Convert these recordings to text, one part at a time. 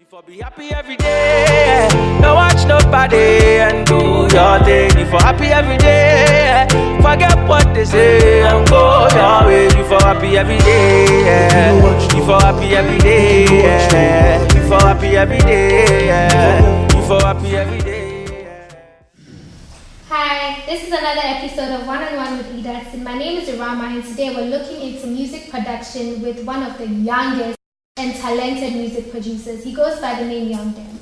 For be happy every day, don't watch nobody and do your thing. You for happy every day, forget what they say and go your way. You for happy every day, you for happy every day, you for happy every day, you for happy every day. Hi, this is another episode of 1on1 with E.Dadson. My name is Ewurama, and today we're looking into music production with one of the youngest and talented music producers. He goes by the name D3mz.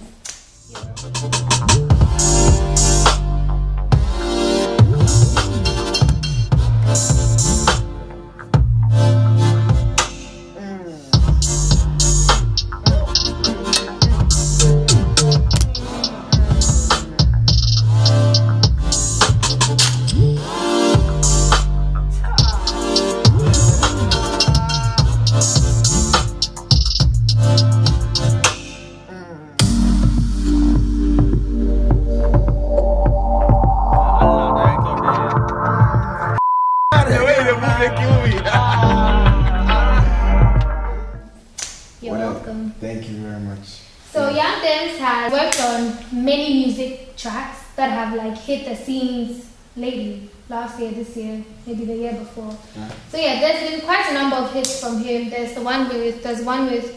You're welcome. Thank you very much. So D3mz has worked on many music tracks that have hit the scenes lately. Last year, this year, maybe the year before. Yeah. So there's been quite a number of hits from him. There's one with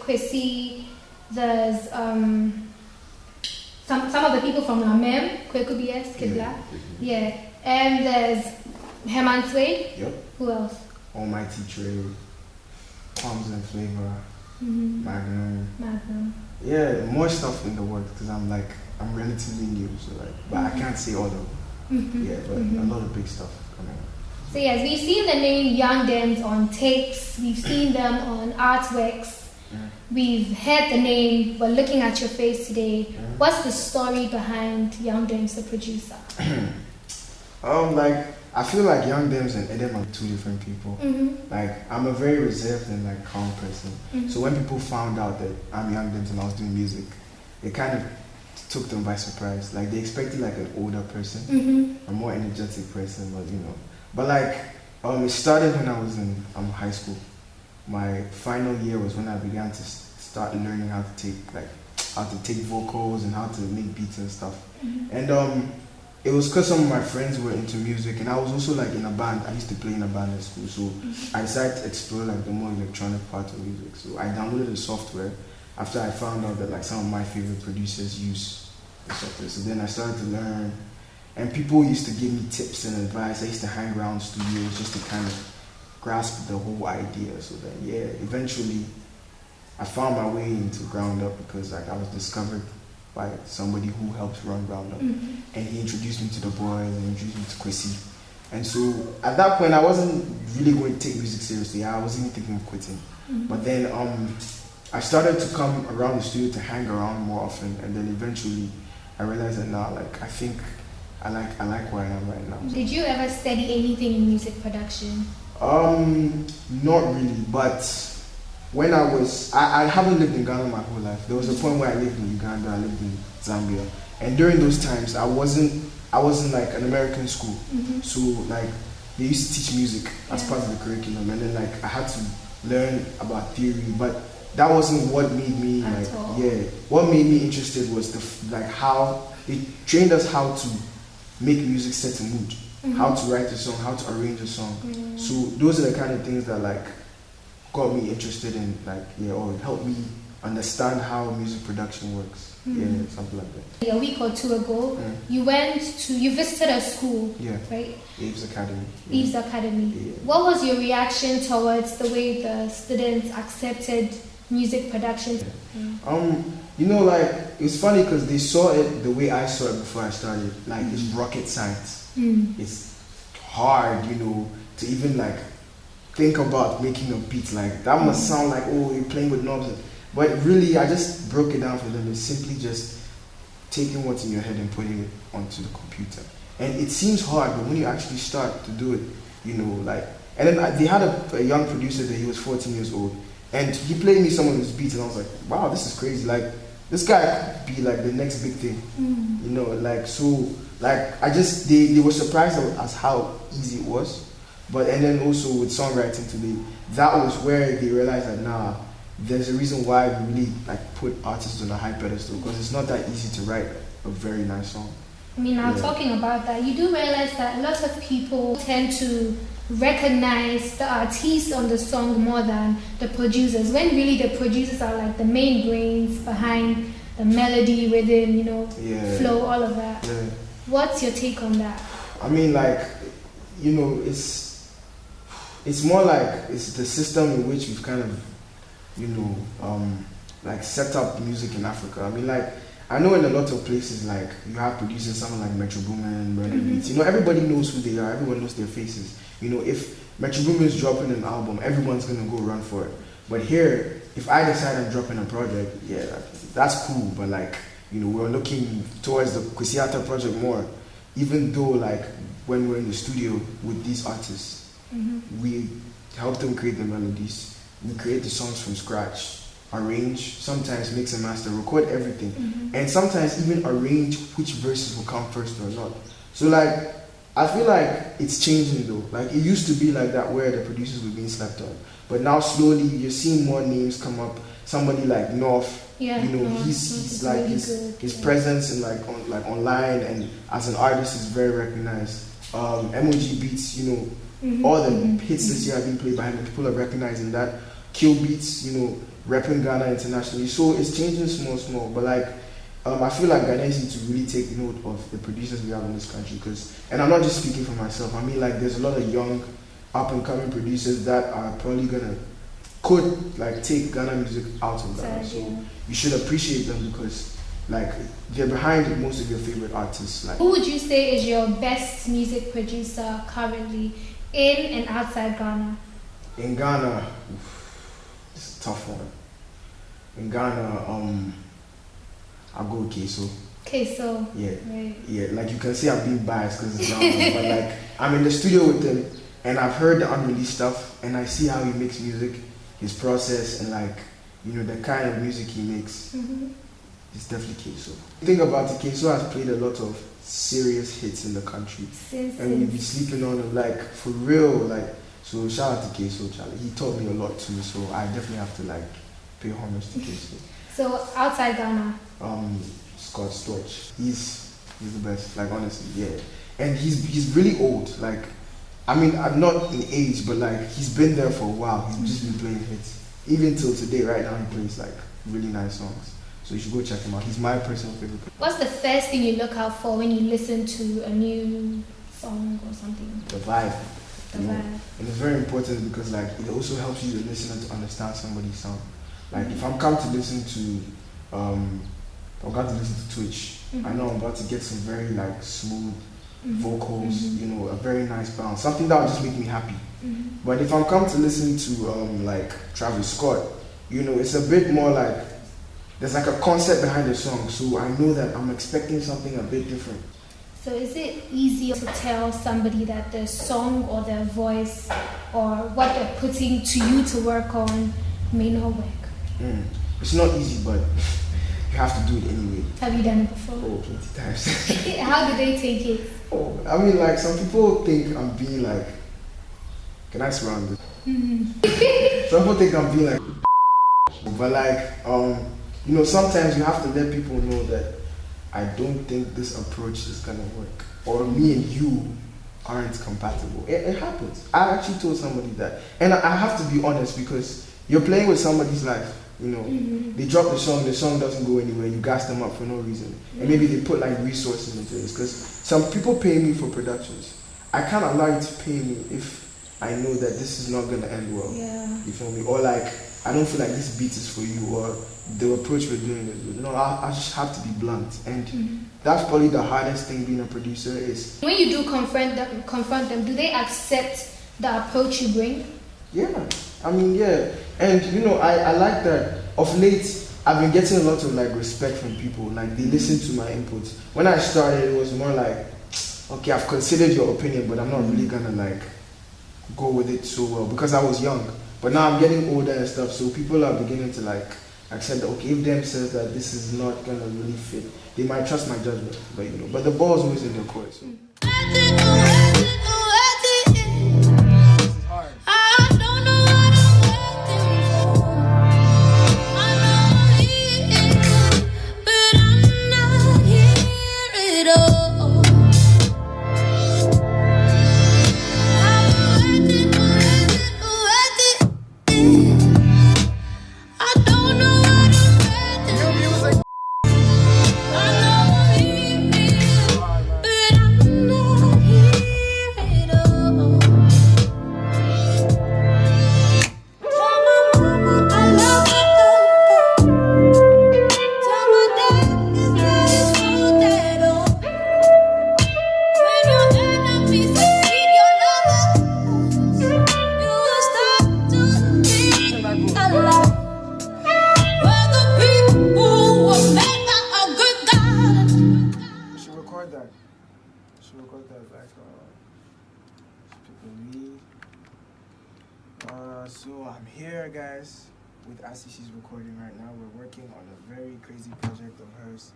Kwesi. There's some of the people from Kwesi Arthur, and there's Sway. Yep. Who else? Almighty Trade, Palms and Flavor, Magnum. Yeah, more stuff in the works because I'm relatively new, so but I can't say all of them. Yeah, but a lot of big stuff coming up. So we've seen the name D3mz on tapes. We've seen them on artworks. We've heard the name. We're looking at your face today. What's the story behind D3mz, the producer? I feel like D3mz and Edem are two different people. I'm a very reserved and calm person. So when people found out that I'm D3mz and I was doing music, it kind of took them by surprise. They expected an older person, a more energetic person, but it started when I was in high school. My final year was when I began to start learning how to take vocals and how to make beats and stuff. And it was because some of my friends were into music, and I was also in a band. I used to play in a band at school, so I decided to explore the more electronic part of music. So I downloaded the software after I found out that some of my favorite producers use the software. So then I started to learn, and people used to give me tips and advice. I used to hang around studios just to kind of grasp the whole idea. So then eventually I found my way into Ground Up because I was discovered by somebody who helps run Ground Up, and he introduced me to the boys and introduced me to Kwesi. And so at that point I wasn't really going to take music seriously. I wasn't even thinking of quitting. But then I started to come around the studio to hang around more often, and then eventually I realized that now I think I like where I am right now. Did you ever study anything in music production? Not really, but when I haven't lived in Ghana my whole life. There was a point where I lived in Uganda, I lived in Zambia, and during those times I wasn't an American school, so they used to teach music as part of the curriculum, and then I had to learn about theory, but that wasn't what made me what made me interested was how they trained us how to make music set a mood, how to write a song, how to arrange a song. So those are the kind of things that got me interested in or it helped me understand how music production works. Something like that. A week or two ago, you visited a school, right? Eve's Academy. Eve's Academy. What was your reaction towards the way the students accepted music production? It's funny because they saw it the way I saw it before I started. It's rocket science. It's hard, to even think about making a beat. That must sound you're playing with knobs. But really, I just broke it down for them. It's simply just taking what's in your head and putting it onto the computer. And it seems hard, but when you actually start to do it, and then they had a young producer that he was 14 years old, and he played me some of his beats, and I was like, wow, this is crazy. This guy could be the next big thing, they were surprised as how easy it was. And then also with songwriting today, that was where they realized that there's a reason why we really like put artists on a high pedestal, because it's not that easy to write a very nice song. I mean, now talking about that, you do realize that a lot of people tend to recognize the artists on the song more than the producers, when really the producers are like the main brains behind the melody, rhythm, flow, all of that. Yeah. What's your take on that? I mean, like, it's more like it's the system in which we've kind of, like set up music in Africa. I mean, like, I know in a lot of places, like, you have producers, someone like Metro Boomin, Beats. Everybody knows who they are. Everyone knows their faces. If Metro Boomin is dropping an album, everyone's gonna go run for it. But here, if I decide I'm dropping a project, that's cool. But like, we're looking towards the Kwesi Arthur project more. Even though, like, when we're in the studio with these artists, we help them create the melodies. We create the songs from scratch. Arrange, sometimes mix and master, record everything, and sometimes even arrange which verses will come first or not. So like, I feel like it's changing though. Like, it used to be like that where the producers were being slept on, but now slowly you're seeing more names come up. Somebody like North, he's like his presence in like online and as an artist is very recognized. MOG Beats, all the hits this year have been played by him, and people are recognizing that. Kill Beats, repping Ghana internationally. So it's changing small, but like, I feel like Ghanaians need to really take note of the producers we have in this country, and I'm not just speaking for myself. I mean, like, there's a lot of young, up and coming producers that are probably could like take Ghana music out of Ghana. So you should appreciate them, because like, they're behind most of your favorite artists. Like, who would you say is your best music producer currently in and outside Ghana? In Ghana, it's a tough one. In Ghana, I'll go with Queso. Queso. Yeah. Right. Yeah, like, you can see I'm being biased because it's Ghana, but like, I'm in the studio with him and I've heard the unreleased stuff and I see how he makes music, his process, and like, the kind of music he makes. It's definitely Queso. The thing about it, Queso has played a lot of serious hits in the country, and we'd be sleeping on him, like, for real, like. So shout out to Queso, Charlie. He taught me a lot too, so I definitely have to like pay homage to Queso. So outside Ghana? Scott Storch. He's the best, like, honestly, yeah. And he's really old. Like, I mean, I'm not in age, but like, he's been there for a while. He's just been playing hits. Even till today, right now, he plays like really nice songs. So you should go check him out. He's my personal favorite. What's the first thing you look out for when you listen to a new song or something? The vibe. And it's very important because like, it also helps you to listen and to understand somebody's sound. Like, if I'm come to listen to Twitch, I know I'm about to get some very like smooth vocals, a very nice bounce, something that will just make me happy. But if I'm come to listen to like Travis Scott, it's a bit more like, there's like a concept behind the song, so I know that I'm expecting something a bit different. So is it easier to tell somebody that their song or their voice or what they're putting to you to work on may not work? It's not easy, but you have to do it anyway. Have you done it before? Oh, plenty times. How do they take it? Oh, I mean, like, some people think I'm being like, can I swear on this? Some people think I'm being like, but like, sometimes you have to let people know that I don't think this approach is gonna work, or me and you aren't compatible. It happens. I actually told somebody that, and I have to be honest, because you're playing with somebody's life. They drop the song doesn't go anywhere. You gas them up for no reason, and maybe they put like resources into this. Because some people pay me for productions. I can't allow you to pay me if I know that this is not gonna end well. You feel me? Or like, I don't feel like this beat is for you, or the approach we're doing is good. No, I just have to be blunt, and that's probably the hardest thing being a producer is. When you do confront them, do they accept the approach you bring? Yeah, I mean, yeah, and I like that. Of late, I've been getting a lot of like respect from people. Like, they listen to my inputs. When I started, it was more like, okay, I've considered your opinion, but I'm not really gonna like go with it so well because I was young. But now I'm getting older and stuff, so people are beginning to like accept that, okay, if them says that this is not gonna really fit, they might trust my judgment. But the ball's always in their court. So. So I'm here, guys, with Asi. She's recording right now. We're working on a very crazy project of hers.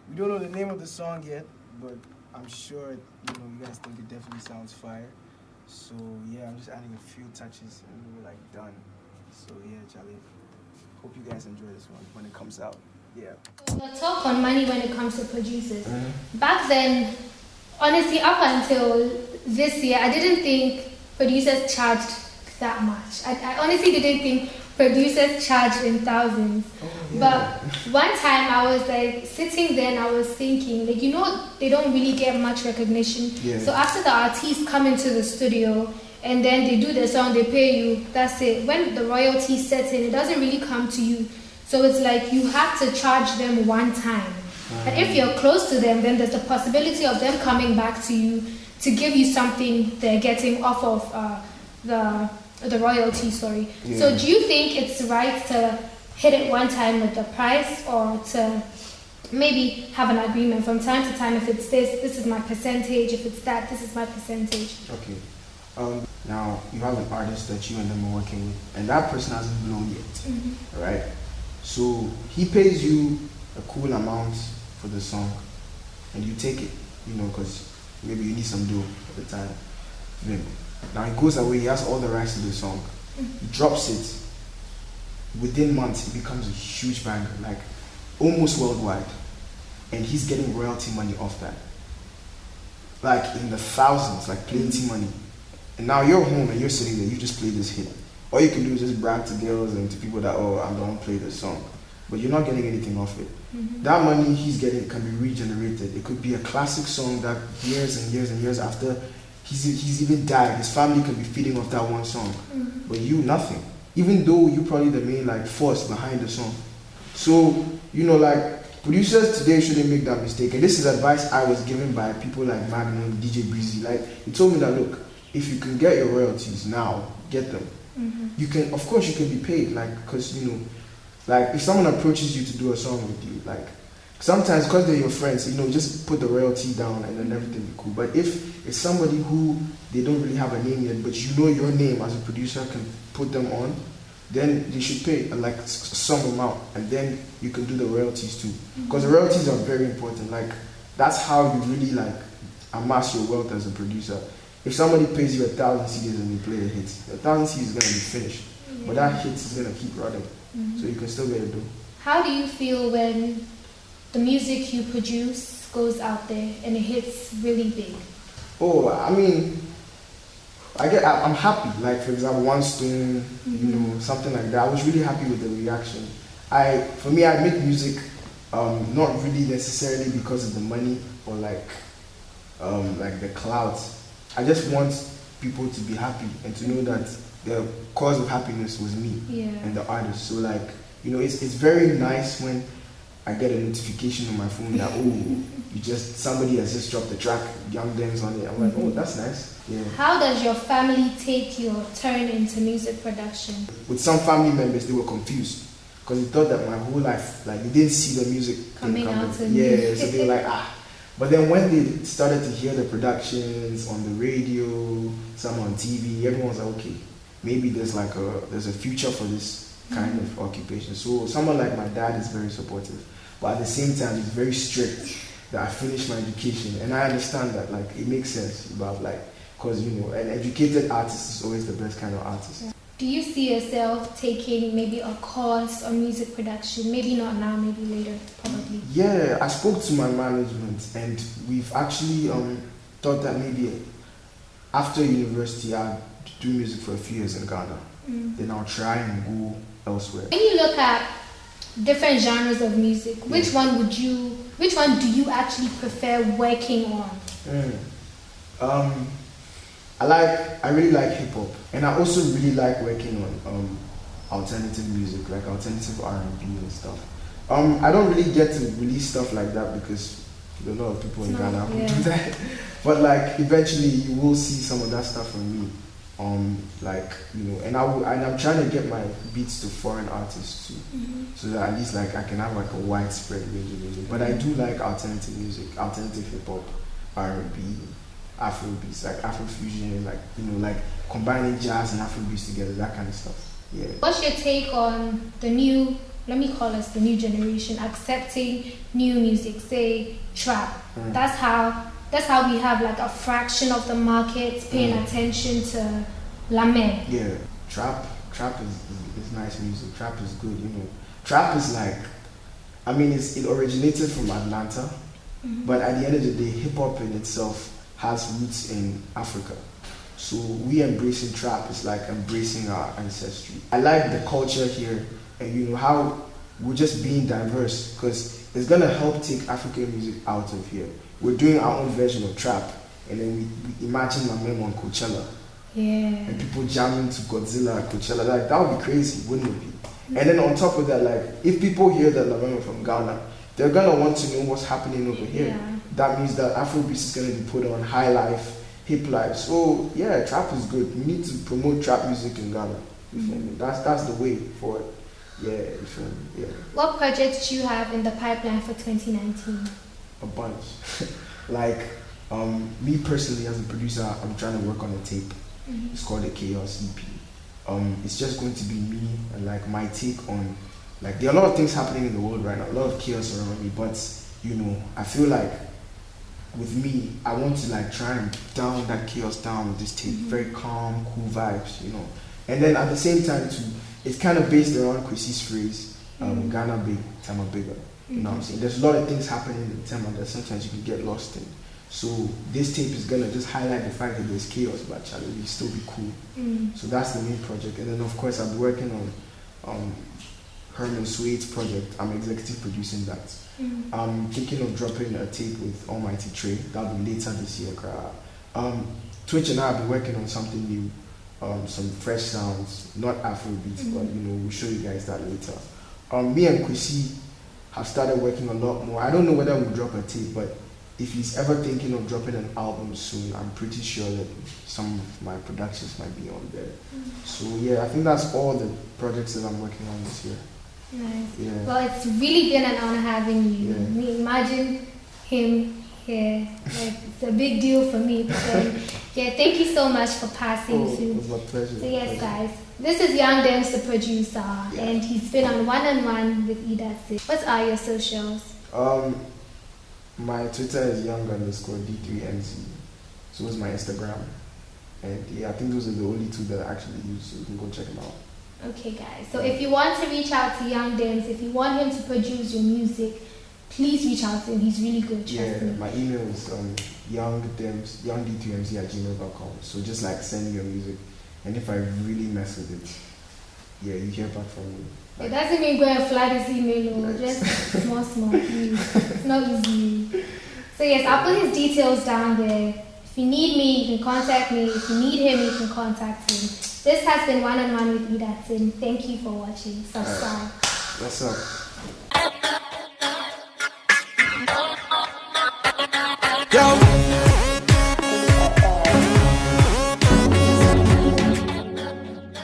We don't know the name of the song yet, but I'm sure you guys think it definitely sounds fire. So yeah, I'm just adding a few touches and we're like done. So yeah, Charlie. Hope you guys enjoy this one when it comes out. Yeah. We'll talk on money when it comes to producers. Back then, honestly, up until this year, I didn't think producers charged that much. I honestly didn't think producers charged in thousands. But one time I was like sitting there and I was thinking, like, they don't really get much recognition. So after the artists come into the studio and then they do their song, they pay you, that's it. When the royalty sets in, it doesn't really come to you. So it's like you have to charge them one time. And if you're close to them, then there's the possibility of them coming back to you to give you something they're getting off of the royalty, sorry. So do you think it's right to hit it one time with the price, or to maybe have an agreement from time to time? If it's this is my percentage. If it's that, this is my percentage. Okay. Now you have an artist that you and them are working with, and that person hasn't blown yet, right? So he pays you a cool amount for the song, and you take it, because maybe you need some dough at the time. Now he goes away, he has all the rights to the song. He drops it. Within months, it becomes a huge banger, like almost worldwide. And he's getting royalty money off that. Like in the thousands, like plenty money. And now you're home and you're sitting there, you just play this hit. All you can do is just brag to girls and to people that, I'm the one who played this song. But you're not getting anything off it. That money he's getting can be regenerated. It could be a classic song that years and years and years after he's even died, his family can be feeding off that one song. But you, nothing. Even though you're probably the main force behind the song. So, producers today shouldn't make that mistake. And this is advice I was given by people like Magnum, DJ Breezy. He told me that, look, if you can get your royalties now, get them. You can, of course, you can be paid, because if someone approaches you to do a song with you, sometimes because they're your friends, just put the royalty down and then everything be cool. But if it's somebody who they don't really have a name yet, but your name as a producer can put them on, then they should pay some amount, and then you can do the royalties too. Because the royalties are very important. That's how you really amass your wealth as a producer. If somebody pays you 1,000 CDs and you play a hit, 1,000 CDs is going to be finished, but that hit is going to keep running, so you can still get it done. How do you feel when the music you produce goes out there and it hits really big? I'm happy. For example, One Stone, something like that. I was really happy with the reaction. For me, I make music not really necessarily because of the money or the clouds. I just want people to be happy and to know that the cause of happiness was me and the artist. So it's very nice when I get a notification on my phone that somebody has just dropped the track, Young Dems on it. I'm like, that's nice. Yeah. How does your family take your turn into music production? With some family members, they were confused because they thought that my whole life, they didn't see the music coming out. So they were like, But then when they started to hear the productions on the radio, some on TV, everyone was like, okay, maybe there's a future for this kind of occupation. So someone like my dad is very supportive, but at the same time he's very strict that I finish my education, and I understand that it makes sense about because an educated artist is always the best kind of artist. Do you see yourself taking maybe a course on music production? Maybe not now, maybe later, probably. Yeah, I spoke to my management and we've actually thought that maybe after university I'll do music for a few years in Ghana. Then I'll try and go elsewhere. When you look at different genres of music, which one do you actually prefer working on? I really like hip hop, and I also really like working on alternative music, like alternative R&B and stuff. I don't really get to release stuff like that because a lot of people in Ghana who do that. But eventually you will see some of that stuff from me. And I'm trying to get my beats to foreign artists too, so that at least I can have a widespread range of music. But I do like alternative music, alternative hip hop, R&B. Afrobeats, like Afrofusion, like like combining jazz and Afrobeats together, that kind of stuff. Yeah. What's your take on the new, let me call us the new generation, accepting new music, say trap? That's how we have like a fraction of the market paying attention to Lamin. Yeah, trap is nice music. Trap is good, Trap is like, I mean, it originated from Atlanta, but at the end of the day, hip hop in itself has roots in Africa. So we embracing trap is like embracing our ancestry. I like the culture here, and how we're just being diverse, because it's gonna help take African music out of here. We're doing our own version of trap, and then we imagine my mem on Coachella. Yeah. And people jamming to Godzilla at Coachella. Like, that would be crazy, wouldn't it be? And then on top of that, like, if people hear that Lamema from Ghana, they're gonna want to know what's happening over here. Yeah. That means that Afrobeats is gonna be put on high life, hip life. So yeah, trap is good. We need to promote trap music in Ghana. You feel me? That's the way for it. Yeah, you feel me? Yeah. What projects do you have in the pipeline for 2019? A bunch. Like, me personally as a producer, I'm trying to work on a tape. It's called the Chaos EP. It's just going to be me and like my take on, like, there are a lot of things happening in the world right now, a lot of chaos around me, but I feel like with me, I want to like try and down that chaos down with this tape, very calm, cool vibes, And then at the same time too, it's kind of based around Kwesi's phrase, Ghana big, Tema bigger. You know what I'm saying? There's a lot of things happening in Tema that sometimes you can get lost in. So this tape is gonna just highlight the fact that there's chaos, but Charlie, it'll still be cool. So that's the main project. And then of course I'll be working on Herman Swade's project. I'm executive producing that. I'm thinking of dropping a tape with Almighty Trey. That'll be later this year. Twitch and I will be working on something new, some fresh sounds, not Afrobeats, but we'll show you guys that later. Me and Kwesi have started working a lot more. I don't know whether we'll drop a tape, but if he's ever thinking of dropping an album soon, I'm pretty sure that some of my productions might be on there. So yeah, I think that's all the projects that I'm working on this year. Nice. Yeah. Well, it's really been an honor having you. Yeah. Imagine him here. Like, it's a big deal for me. But, yeah, thank you so much for passing through. It was my pleasure. So yes, guys, this is Young Dems, the producer, and he's been on 1on1 with E.Dadson. What are your socials? My Twitter is young_D3mz. So is my Instagram. And yeah, I think those are the only two that I actually use, so you can go check them out. Okay, guys. So if you want to reach out to Young Dems, if you want him to produce your music, please reach out to him. He's really good. Trust me. My email is youngd3mz@gmail.com. So just like send me your music, and if I really mess with it, you hear back from me. It doesn't mean go and fly this email, or just small, please. It's not easy. So yes, I'll put his details down there. If you need me, you can contact me. If you need him, you can contact him. This has been 1on1 with E.Dadson. Thank you for watching. Subscribe. What's up? Yo.